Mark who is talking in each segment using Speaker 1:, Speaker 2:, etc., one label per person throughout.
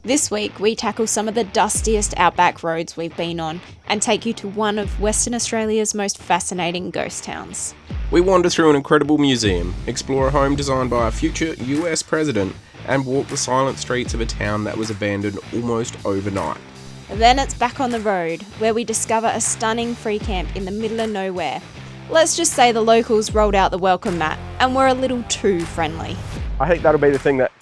Speaker 1: This week, we tackle some of the dustiest outback roads we've been on and take you to one of Western Australia's most fascinating ghost towns.
Speaker 2: We wander through an incredible museum, explore a home designed by a future US president, and walk the silent streets of a town that was abandoned almost overnight.
Speaker 1: Then it's back on the road, where we discover a stunning free camp in the middle of nowhere. Let's just say the locals rolled out the welcome mat and were a little too friendly.
Speaker 3: I think that'll be the thing that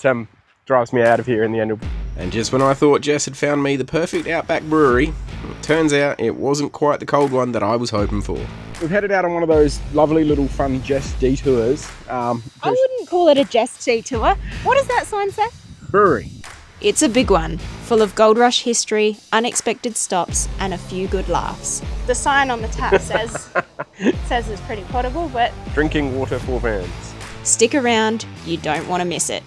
Speaker 3: drives me out of here in the end.
Speaker 2: And just when I thought Jess had found me the perfect outback brewery, it turns out it wasn't quite the cold one that I was hoping for.
Speaker 3: We've headed out on one of those lovely little fun Jess detours.
Speaker 1: I wouldn't call it a Jess detour. What does that sign say?
Speaker 3: Brewery.
Speaker 1: It's a big one, full of gold rush history, unexpected stops, and a few good laughs. The sign on the tap says it's pretty potable, but
Speaker 3: Drinking water for burns.
Speaker 1: stick around, you don't want to miss it.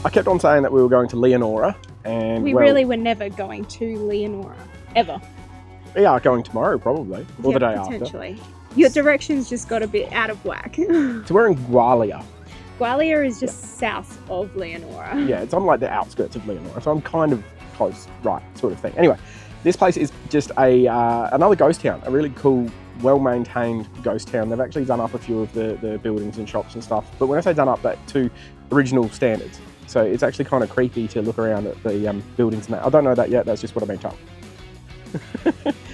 Speaker 3: I kept on saying that we were going to Leonora, and
Speaker 1: We really were never going to Leonora, ever.
Speaker 3: We are going tomorrow probably, or the day
Speaker 1: potentially. Your directions just got a bit out of whack.
Speaker 3: after. So we're in Gwalia.
Speaker 1: Gwalia is just south of Leonora.
Speaker 3: Yeah, it's on like the outskirts of Leonora, so I'm kind of close, right, sort of thing. Anyway, this place is just another ghost town, a really cool, well-maintained ghost town. They've actually done up a few of the buildings and shops and stuff, but when I say done up, that to original standards. So it's actually kind of creepy to look around at the buildings and that. I don't know that yet, that's just what I've been told.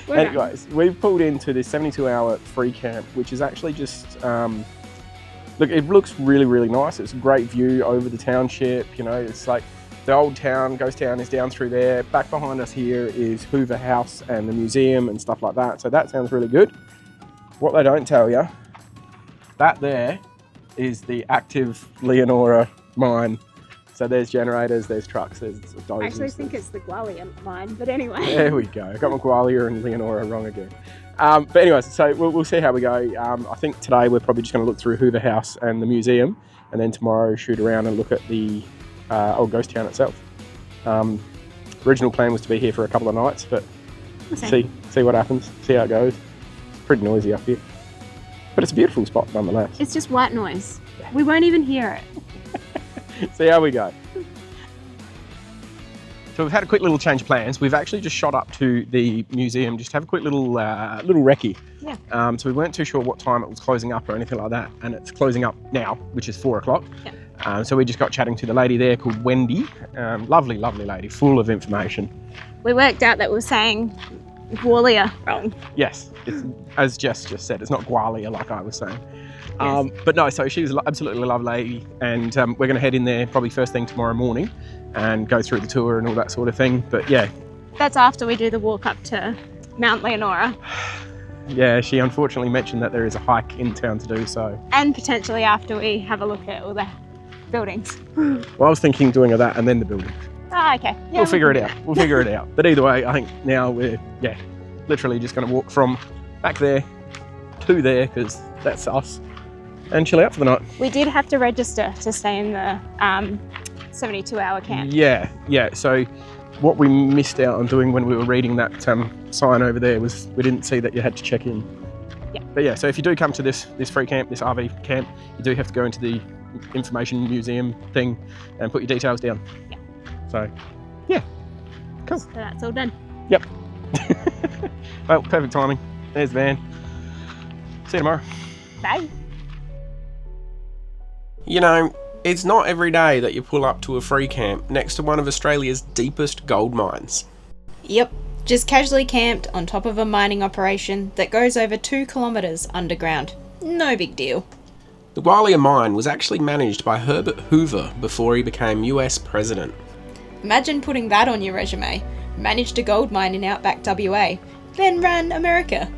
Speaker 3: Anyways, we've pulled into this 72-hour free camp, which is actually just, look, it looks really, really nice. It's a great view over the township, you know, it's like the old town, ghost town is down through there. Back behind us here is Hoover House and the museum and stuff like that. So that sounds really good. What they don't tell you, that there is the active Leonora mine. So there's generators, there's trucks, there's dozers.
Speaker 1: I actually think it's the Gwalia mine, but anyway.
Speaker 3: There we go. I got my Gwalia and Leonora wrong again. But anyways, so we'll see how we go. I think today we're probably just going to look through Hoover House and the museum, and then tomorrow shoot around and look at the old ghost town itself. Original plan was to be here for a couple of nights, but see what happens, see how it goes. It's pretty noisy up here, but it's a beautiful spot nonetheless.
Speaker 1: It's just white noise. We won't even hear it.
Speaker 3: See how we go. So we've had a quick little change of plans. We've actually just shot up to the museum just to have a quick little recce.
Speaker 1: Yeah.
Speaker 3: So we weren't too sure what time it was closing up or anything like that, and it's closing up now, which is 4 o'clock.
Speaker 1: Yeah.
Speaker 3: So we just got chatting to the lady there called Wendy. Lovely, lovely lady, full of information.
Speaker 1: We worked out that we were saying Gwalia wrong.
Speaker 3: Yes, it's, as Jess just said, it's not Gwalia like I was saying.
Speaker 1: Yes.
Speaker 3: But no, so she's absolutely lovely lady, and we're going to head in there probably first thing tomorrow morning and go through the tour and all that sort of thing. But yeah.
Speaker 1: That's after we do the walk up to Mount Leonora.
Speaker 3: Yeah, she unfortunately mentioned that there is a hike in town to do so.
Speaker 1: And potentially after we have a look at all the buildings.
Speaker 3: Well, I was thinking doing that and then the building.
Speaker 1: Oh, okay. Yeah,
Speaker 3: we'll figure it out. We'll figure it out. But either way, I think now we're, literally just going to walk from back there to there, because that's us, and chill out for the night.
Speaker 1: We did have to register to stay in the 72-hour camp.
Speaker 3: Yeah. So what we missed out on doing when we were reading that sign over there was we didn't see that you had to check in.
Speaker 1: Yeah.
Speaker 3: But yeah, so if you do come to this free camp, this RV camp, you do have to go into the information museum thing and put your details down.
Speaker 1: Yeah.
Speaker 3: So, yeah, cool.
Speaker 1: So that's all done.
Speaker 3: Yep. Well, perfect timing. There's the van. See you tomorrow.
Speaker 1: Bye.
Speaker 2: You know, it's not every day that you pull up to a free camp next to one of Australia's deepest gold mines.
Speaker 1: Yep, just casually camped on top of a mining operation that goes over 2 kilometres underground. No big deal.
Speaker 2: The Gwalia mine was actually managed by Herbert Hoover before he became US president.
Speaker 1: Imagine putting that on your resume. Managed a gold mine in Outback WA. then run America.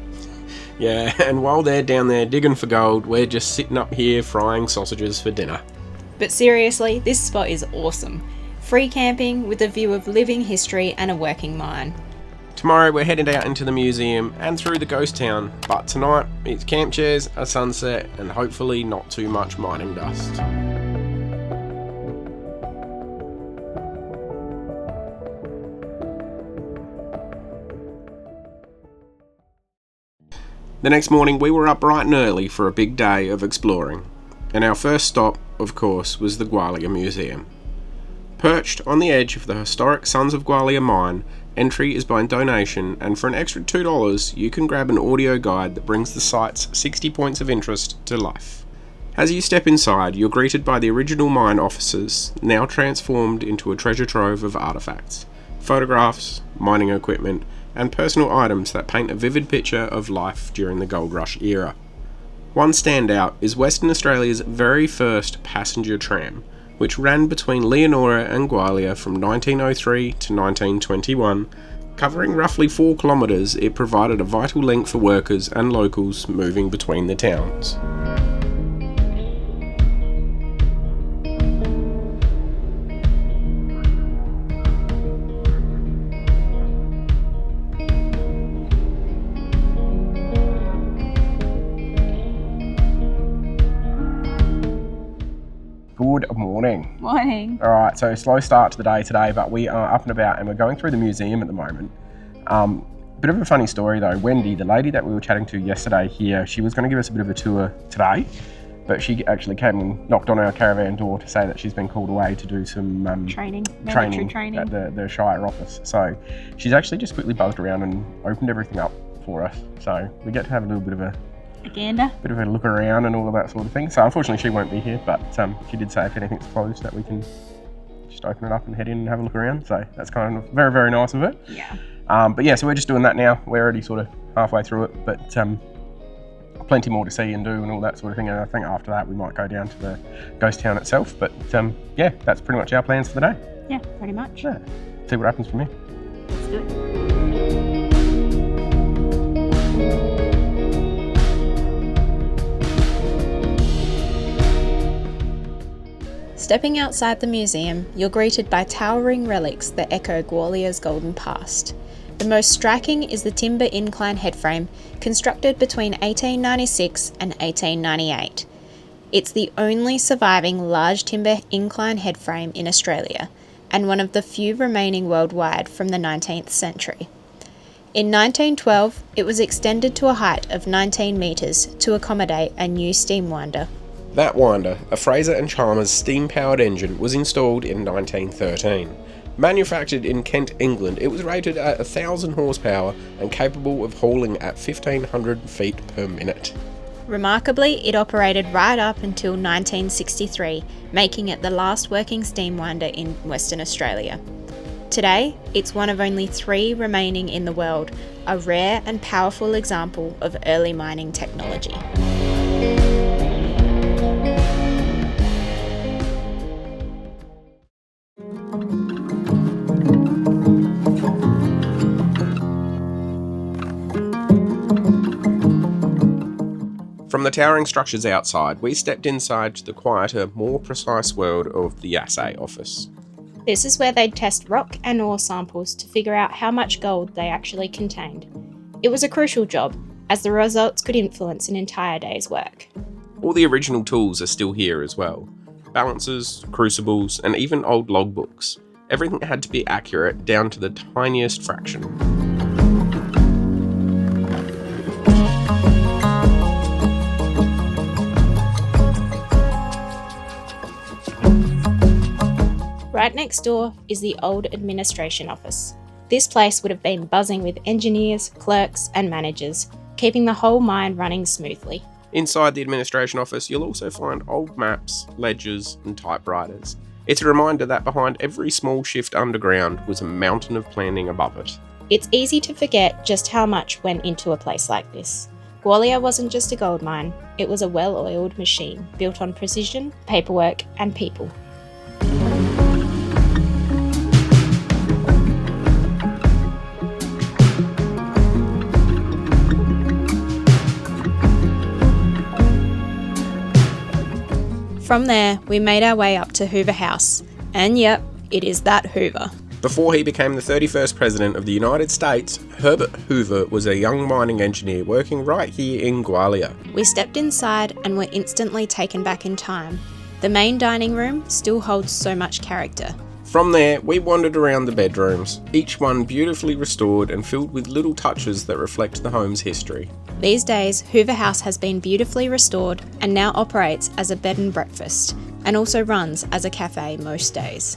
Speaker 2: Yeah, and while they're down there digging for gold, we're just sitting up here frying sausages for dinner.
Speaker 1: But seriously, this spot is awesome. Free camping with a view of living history and a working mine.
Speaker 2: Tomorrow we're headed out into the museum and through the ghost town, but tonight it's camp chairs, a sunset, and hopefully not too much mining dust. The next morning we were up bright and early for a big day of exploring, and our first stop, of course, was the Gwalia Museum. Perched on the edge of the historic Sons of Gwalia mine, entry is by donation, and for an extra $2 you can grab an audio guide that brings the site's 60 points of interest to life. As you step inside, you're greeted by the original mine officers, now transformed into a treasure trove of artefacts, photographs, mining equipment, and personal items that paint a vivid picture of life during the Gold Rush era. One standout is Western Australia's very first passenger tram, which ran between Leonora and Gwalia from 1903 to 1921. Covering roughly 4 kilometres, it provided a vital link for workers and locals moving between the towns.
Speaker 3: Good morning.
Speaker 1: Morning.
Speaker 3: All right, so slow start to the day today, but we are up and about and we're going through the museum at the moment. Bit of a funny story though. Wendy, the lady that we were chatting to yesterday here, she was going to give us a bit of a tour today, but she actually came and knocked on our caravan door to say that she's been called away to do some
Speaker 1: Training
Speaker 3: at the Shire office. So she's actually just quickly buzzed around and opened everything up for us. So we get to have a little bit of a bit of a look around and all of that sort of thing. So unfortunately she won't be here, but she did say if anything's closed that we can just open it up and head in and have a look around. So that's kind of very, very nice of her.
Speaker 1: Yeah.
Speaker 3: But yeah, so we're just doing that now. We're already sort of halfway through it, but plenty more to see and do and all that sort of thing. And I think after that we might go down to the ghost town itself. But yeah, that's pretty much our plans for the day.
Speaker 1: Yeah, pretty much.
Speaker 3: Yeah. See what happens from here.
Speaker 1: Let's do it. Stepping outside the museum, you're greeted by towering relics that echo Gwalia's golden past. The most striking is the timber Incline headframe, constructed between 1896 and 1898. It's the only surviving large timber Incline headframe in Australia, and one of the few remaining worldwide from the 19th century. In 1912, it was extended to a height of 19 metres to accommodate a new steam winder.
Speaker 2: That winder, a Fraser and Chalmers steam-powered engine, was installed in 1913. Manufactured in Kent, England, it was rated at 1,000 horsepower and capable of hauling at 1,500 feet per minute.
Speaker 1: Remarkably, it operated right up until 1963, making it the last working steam winder in Western Australia. Today, it's one of only 3 remaining in the world, a rare and powerful example of early mining technology.
Speaker 2: From the towering structures outside, we stepped inside the quieter, more precise world of the assay office.
Speaker 1: This is where they'd test rock and ore samples to figure out how much gold they actually contained. It was a crucial job, as the results could influence an entire day's work.
Speaker 2: All the original tools are still here as well. Balancers, crucibles, and even old logbooks. Everything had to be accurate down to the tiniest fraction.
Speaker 1: Right next door is the old administration office. This place would have been buzzing with engineers, clerks, and managers, keeping the whole mine running smoothly.
Speaker 2: Inside the administration office, you'll also find old maps, ledgers, and typewriters. It's a reminder that behind every small shift underground was a mountain of planning above it.
Speaker 1: It's easy to forget just how much went into a place like this. Gwalia wasn't just a gold mine, it was a well-oiled machine built on precision, paperwork, and people. From there, we made our way up to Hoover House, and yep, it is that Hoover.
Speaker 2: Before he became the 31st President of the United States, Herbert Hoover was a young mining engineer working right here in Gwalia.
Speaker 1: We stepped inside and were instantly taken back in time. The main dining room still holds so much character.
Speaker 2: From there, we wandered around the bedrooms, each one beautifully restored and filled with little touches that reflect the home's history.
Speaker 1: These days, Hoover House has been beautifully restored and now operates as a bed and breakfast, and also runs as a cafe most days.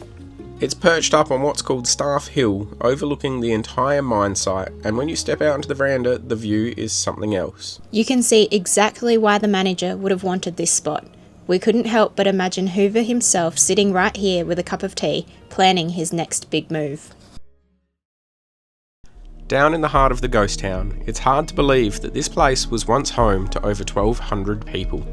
Speaker 2: It's perched up on what's called Staff Hill, overlooking the entire mine site, and when you step out into the veranda, the view is something else.
Speaker 1: You can see exactly why the manager would have wanted this spot. We couldn't help but imagine Hoover himself sitting right here with a cup of tea, planning his next big move.
Speaker 2: Down in the heart of the ghost town, it's hard to believe that this place was once home to over 1,200 people.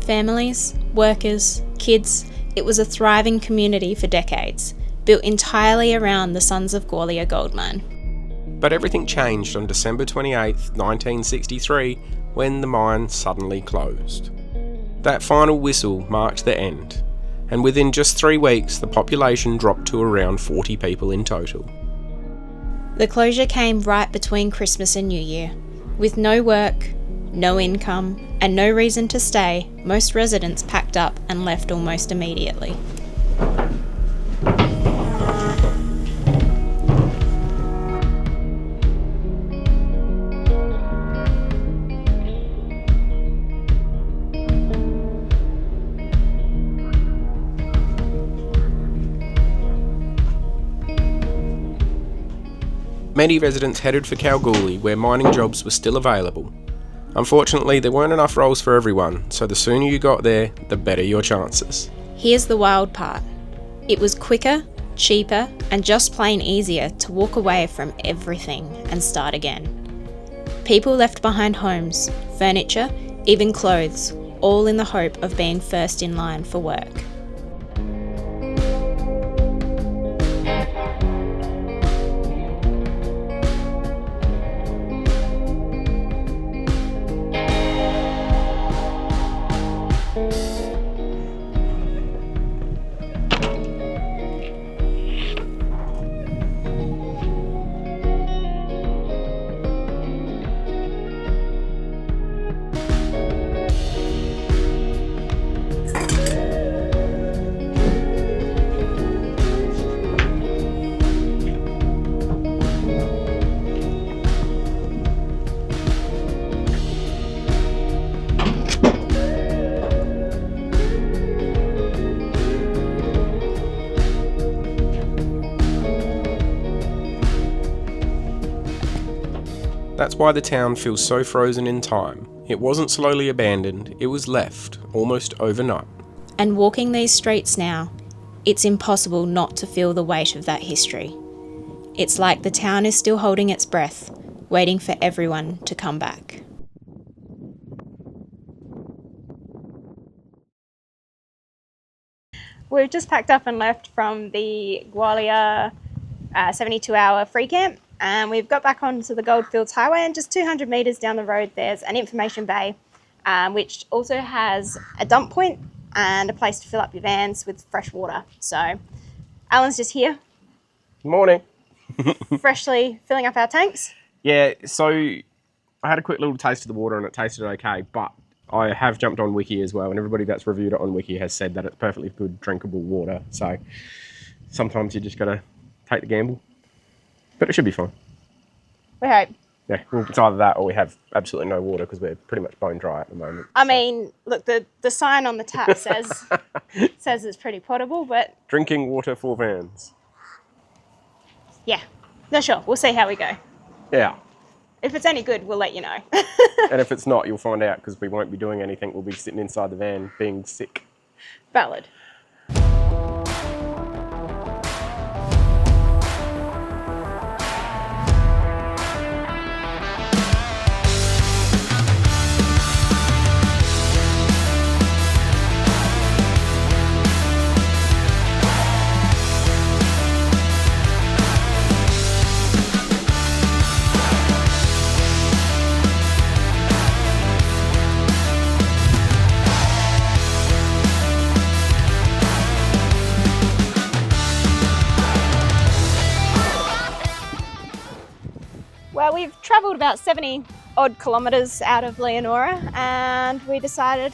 Speaker 1: Families, workers, kids, it was a thriving community for decades, built entirely around the Sons of Gwalia gold mine.
Speaker 2: But everything changed on December 28th, 1963, when the mine suddenly closed. That final whistle marked the end, and within just 3 weeks the population dropped to around 40 people in total.
Speaker 1: The closure came right between Christmas and New Year. With no work, no income, and no reason to stay, most residents packed up and left almost immediately.
Speaker 2: Many residents headed for Kalgoorlie, where mining jobs were still available. Unfortunately, there weren't enough roles for everyone, so the sooner you got there, the better your chances.
Speaker 1: Here's the wild part. It was quicker, cheaper, and just plain easier to walk away from everything and start again. People left behind homes, furniture, even clothes, all in the hope of being first in line for work.
Speaker 2: That's why the town feels so frozen in time. It wasn't slowly abandoned, it was left, almost overnight.
Speaker 1: And walking these streets now, it's impossible not to feel the weight of that history. It's like the town is still holding its breath, waiting for everyone to come back. We've just packed up and left from the Gwalia 72-hour free camp, and we've got back onto the Goldfields Highway, and just 200 metres down the road there's an information bay, which also has a dump point and a place to fill up your vans with fresh water. So Alan's just here.
Speaker 3: Morning.
Speaker 1: Freshly filling up our tanks.
Speaker 3: Yeah, so I had a quick little taste of the water and it tasted okay, but I have jumped on Wiki as well, and everybody that's reviewed it on Wiki has said that it's perfectly good drinkable water. So sometimes you just got to take the gamble, but it should be fine.
Speaker 1: We hope.
Speaker 3: Yeah, well, it's either that or we have absolutely no water because we're pretty much bone dry at the moment.
Speaker 1: I mean, look, the sign on the tap says it's pretty potable, but
Speaker 3: Drinking water for vans.
Speaker 1: yeah, no, sure, we'll see how we go.
Speaker 3: Yeah.
Speaker 1: If it's any good, we'll let you know.
Speaker 3: And if it's not, you'll find out because we won't be doing anything. We'll be sitting inside the van being sick.
Speaker 1: Valid. travelled about 70 odd kilometres out of Leonora, and we decided,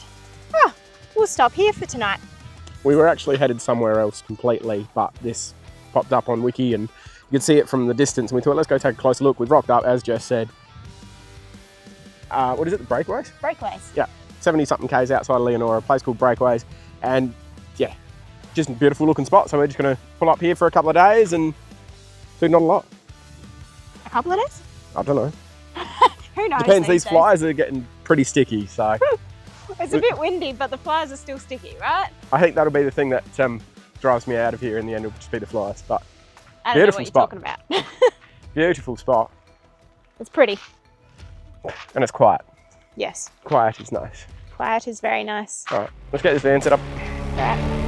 Speaker 1: we'll stop here for tonight.
Speaker 3: We were actually headed somewhere else completely, but this popped up on Wiki and you could see it from the distance, and we thought, let's go take a closer look. We rocked up, as Jess said. What is it, the Breakaways?
Speaker 1: Breakaways.
Speaker 3: Yeah, 70 something k's outside of Leonora, a place called Breakaways, and yeah, just a beautiful looking spot. So we're just going to pull up here for a couple of days and do not a lot.
Speaker 1: A couple of days?
Speaker 3: I don't know.
Speaker 1: Who knows?
Speaker 3: Depends, these flies are getting pretty sticky, so.
Speaker 1: It's a bit windy, but the flies are still sticky, right?
Speaker 3: I think that'll be the thing that drives me out of here in the end, will just be the flies, but
Speaker 1: I don't know what you're talking about.
Speaker 3: beautiful spot.
Speaker 1: It's pretty.
Speaker 3: And it's quiet.
Speaker 1: Yes.
Speaker 3: Quiet is nice.
Speaker 1: Quiet is very nice.
Speaker 3: All right, let's get this van set up.
Speaker 1: All right.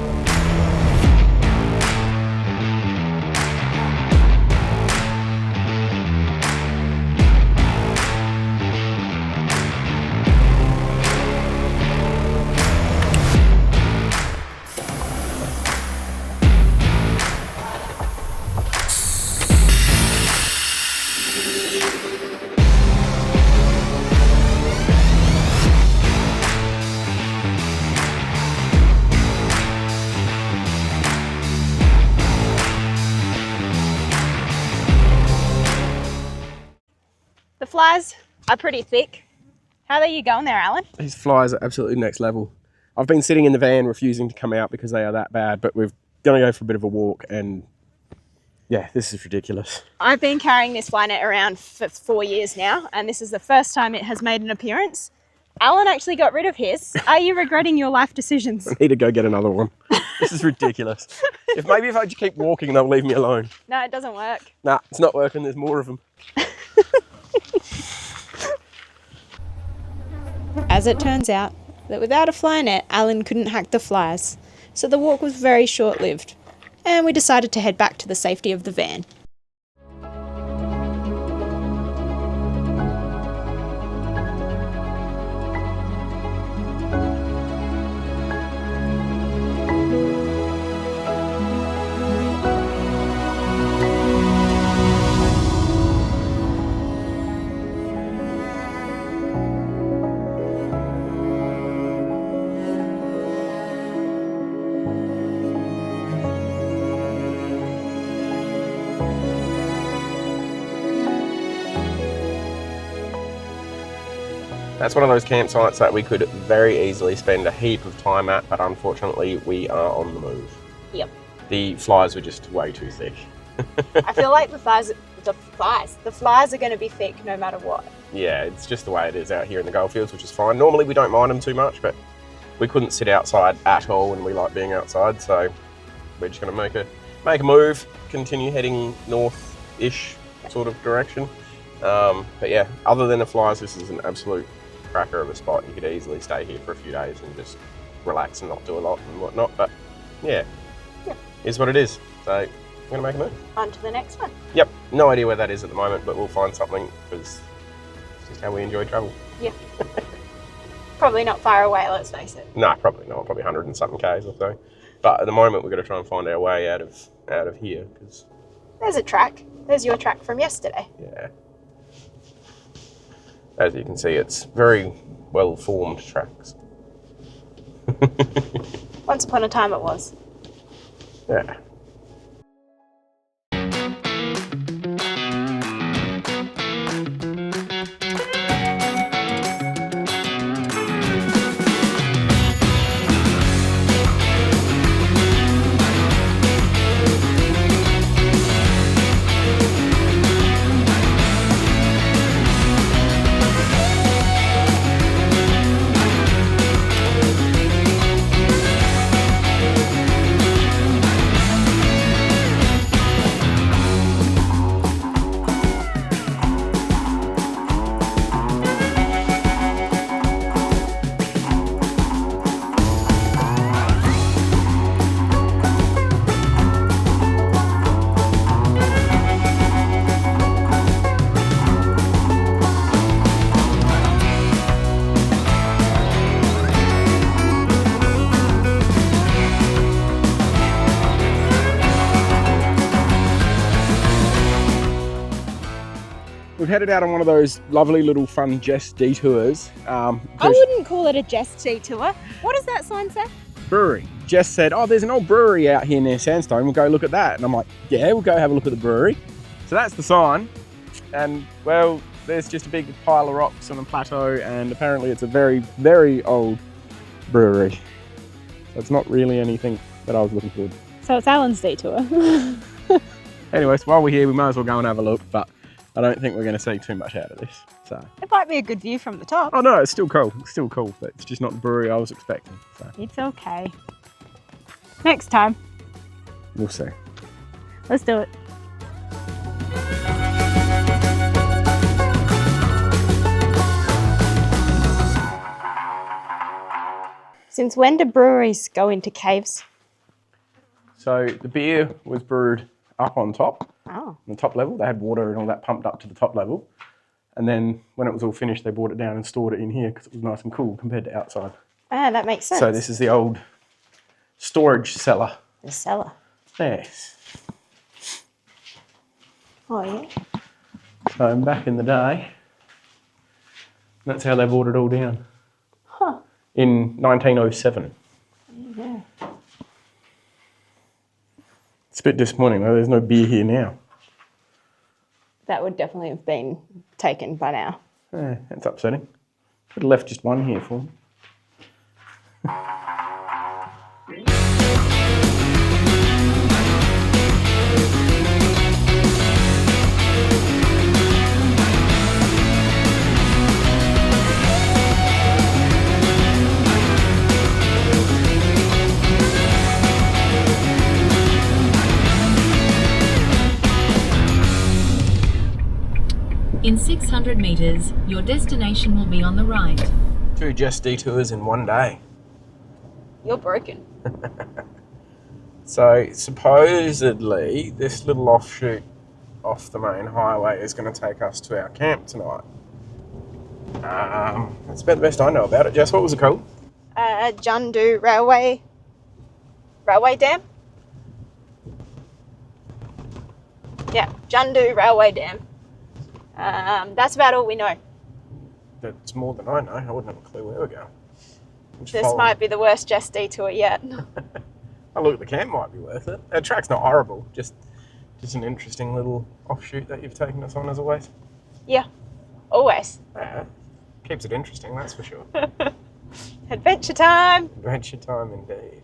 Speaker 1: The flies are pretty thick. How are you going there, Alan?
Speaker 3: These flies are absolutely next level. I've been sitting in the van refusing to come out because they are that bad, but we're going to go for a bit of a walk, and yeah, this is ridiculous.
Speaker 1: I've been carrying this fly net around for 4 years now, and this is the first time it has made an appearance. Alan actually got rid of his. Are you regretting your life decisions?
Speaker 3: I need to go get another one. This is ridiculous. Maybe if I just keep walking, they'll leave me alone.
Speaker 1: No, it doesn't work.
Speaker 3: Nah, it's not working. There's more of them.
Speaker 1: As it turns out, that without a fly net, Alan couldn't hack the flies, so the walk was very short-lived, and we decided to head back to the safety of the van.
Speaker 3: That's one of those campsites that we could very easily spend a heap of time at, but unfortunately we are on the move.
Speaker 1: Yep.
Speaker 3: The flies were just way too thick.
Speaker 1: I feel like the flies are going to be thick no matter what.
Speaker 3: Yeah, it's just the way it is out here in the goldfields, which is fine. Normally we don't mind them too much, but we couldn't sit outside at all, and we like being outside, so we're just going to make a move, continue heading north-ish sort of direction. But yeah, other than the flies, this is an absolute cracker of a spot. You could easily stay here for a few days and just relax and not do a lot and whatnot, but yeah. Is what it is. So I'm going to make a move.
Speaker 1: On to the next one.
Speaker 3: Yep, no idea where that is at the moment, but we'll find something, because it's just how we enjoy travel.
Speaker 1: Yeah. Probably not far away, let's face it.
Speaker 3: No, probably not. Probably 100 and something k's or so. But at the moment, we've got to try and find our way out of here, because
Speaker 1: there's a track. There's your track from yesterday.
Speaker 3: Yeah. As you can see, it's very well-formed tracks.
Speaker 1: Once upon a time it was.
Speaker 3: Yeah. headed out on one of those lovely little fun Jess detours.
Speaker 1: I wouldn't call it a Jess detour. What does that sign say?
Speaker 3: Brewery. Jess said, oh, there's an old brewery out here near Sandstone. We'll go look at that. And I'm like, yeah, we'll go have a look at the brewery. So that's the sign. And, well, there's just a big pile of rocks on the plateau. And apparently it's a very, very old brewery. So it's not really anything that I was looking for.
Speaker 1: So it's Alan's detour.
Speaker 3: Anyways, while we're here, we might as well go and have a look. But I don't think we're going to see too much out of this. So
Speaker 1: It might be a good view from the top.
Speaker 3: oh no, it's still cool. It's still cool, but it's just not the brewery I was expecting. So
Speaker 1: It's okay. Next time.
Speaker 3: we'll see.
Speaker 1: Let's do it. Since when do breweries go into caves?
Speaker 3: So the beer was brewed up on top,
Speaker 1: Oh.
Speaker 3: on the top level. They had water and all that pumped up to the top level. And then when it was all finished, they brought it down and stored it in here because it was nice and cool compared to outside.
Speaker 1: Ah, that makes sense.
Speaker 3: So this is the old storage cellar.
Speaker 1: The cellar.
Speaker 3: Yes.
Speaker 1: Oh, yeah.
Speaker 3: So back in the day, that's how they brought it all down.
Speaker 1: Huh.
Speaker 3: In 1907.
Speaker 1: Yeah.
Speaker 3: It's a bit disappointing though, there's no beer here now.
Speaker 1: That would definitely have been taken by now.
Speaker 3: Yeah, that's upsetting. Could have left just one here for me.
Speaker 4: In 600 metres, your destination will be on the right.
Speaker 3: 2 Jess detours in one day.
Speaker 1: You're broken.
Speaker 3: So supposedly this little offshoot off the main highway is going to take us to our camp tonight. That's about the best I know about it. Jess, what was it called?
Speaker 1: Jundu Railway Dam? Yeah, Jundu Railway Dam. That's about all we know.
Speaker 3: That's more than I know. I wouldn't have a clue where we're going.
Speaker 1: This might be the worst Jess detour yet.
Speaker 3: Oh, look, the camp might be worth it. Our track's not horrible. Just an interesting little offshoot that you've taken us on as always.
Speaker 1: Yeah, always.
Speaker 3: Yeah, keeps it interesting, that's for sure.
Speaker 1: Adventure time!
Speaker 3: Adventure time indeed.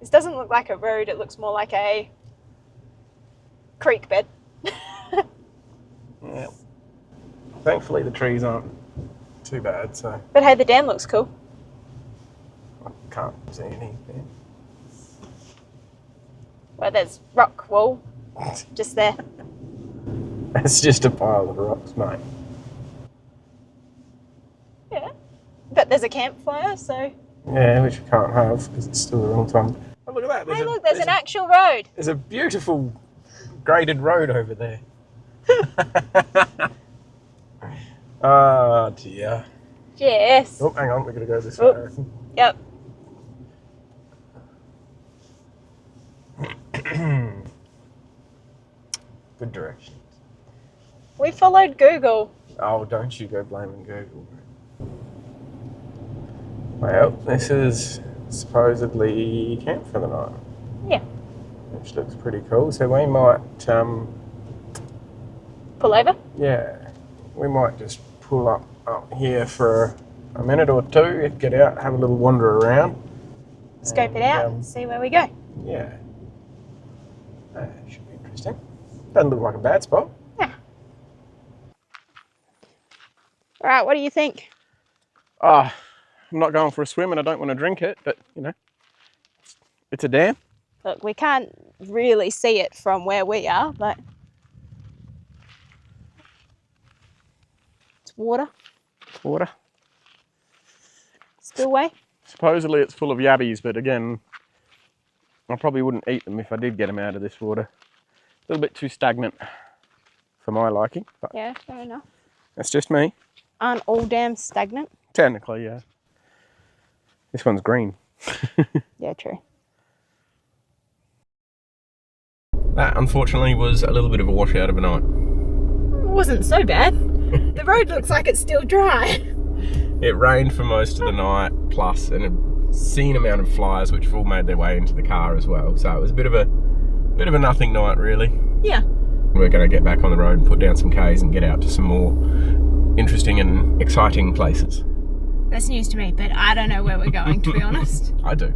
Speaker 1: This doesn't look like a road, it looks more like a creek bed.
Speaker 3: Yeah. Thankfully the trees aren't too bad, so
Speaker 1: But hey, the dam looks cool.
Speaker 3: I can't see anything.
Speaker 1: Well, there's rock wall just there.
Speaker 3: It's just a pile of rocks, mate.
Speaker 1: Yeah. But there's a campfire, so...
Speaker 3: Yeah, which we can't have because it's still the wrong time. Oh, look at that.
Speaker 1: Hey, look, there's an actual road.
Speaker 3: There's a beautiful graded road over there. Oh dear.
Speaker 1: Yes.
Speaker 3: Oh, hang on, we're going to go this
Speaker 1: Oh.
Speaker 3: way, I reckon.
Speaker 1: Yep.
Speaker 3: Good direction.
Speaker 1: We followed Google.
Speaker 3: Oh, don't you go blaming Google. Well, this is supposedly camp for the night.
Speaker 1: Yeah.
Speaker 3: Which looks pretty cool. So we might,
Speaker 1: Pull over.
Speaker 3: yeah, we might just pull up here for a minute or two, get out, have a little wander around.
Speaker 1: Scope it out and see where we go.
Speaker 3: Yeah. Should be interesting. Doesn't look like a bad spot.
Speaker 1: Yeah. All right, what do you think?
Speaker 3: I'm not going for a swim and I don't want to drink it, but, you know, it's a dam.
Speaker 1: Look, we can't really see it from where we are, but it's water,
Speaker 3: It's water.
Speaker 1: spillway.
Speaker 3: Supposedly it's full of yabbies, but again, I probably wouldn't eat them if I did get them out of this water. A little bit too stagnant for my liking, but
Speaker 1: Yeah, fair enough.
Speaker 3: that's just me.
Speaker 1: Aren't all dams stagnant?
Speaker 3: Technically, yeah. This one's green.
Speaker 1: Yeah, true.
Speaker 2: That, unfortunately, was a little bit of a washout of a night.
Speaker 1: wasn't so bad. The road looks like it's still dry.
Speaker 2: It rained for most of the night, plus an obscene amount of flies, which have all made their way into the car as well. So it was a bit of a nothing night, really.
Speaker 1: Yeah.
Speaker 2: We're going to get back on the road and put down some Ks and get out to some more interesting and exciting places.
Speaker 1: That's news to me, but I don't know where we're going, to be honest.
Speaker 2: I do.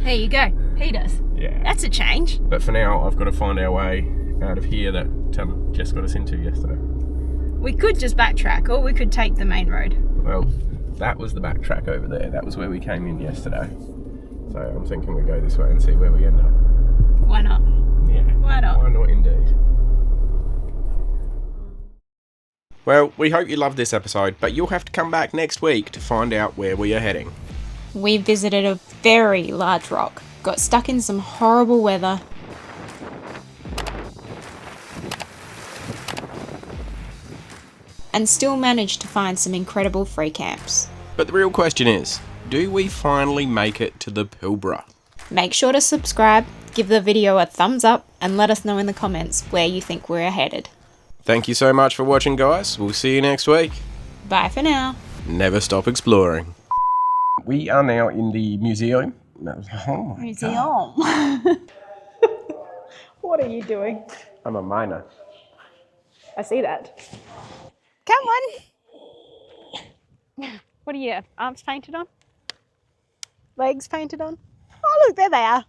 Speaker 1: There you go. He does.
Speaker 2: Yeah.
Speaker 1: That's a change.
Speaker 2: But for now, I've got to find our way out of here that Jess got us into yesterday.
Speaker 1: We could just backtrack, or we could take the main road.
Speaker 2: Well, that was the backtrack over there. That was where we came in yesterday. So I'm thinking we go this way and see where we end up.
Speaker 1: Why not?
Speaker 2: Yeah.
Speaker 1: Why not?
Speaker 2: Why not indeed? Well, we hope you loved this episode, but you'll have to come back next week to find out where we are heading.
Speaker 1: We visited a very large rock, got stuck in some horrible weather, and still managed to find some incredible free camps.
Speaker 2: But the real question is, do we finally make it to the Pilbara?
Speaker 1: Make sure to subscribe, give the video a thumbs up, and let us know in the comments where you think we're headed.
Speaker 2: Thank you so much for watching, guys. We'll see you next week.
Speaker 1: Bye for now.
Speaker 2: Never stop exploring. We are now in the museum. Oh my God.
Speaker 1: What are you doing?
Speaker 3: I'm a miner.
Speaker 1: I see that. Come on. What are your arms painted on? Legs painted on? Oh, look, there they are.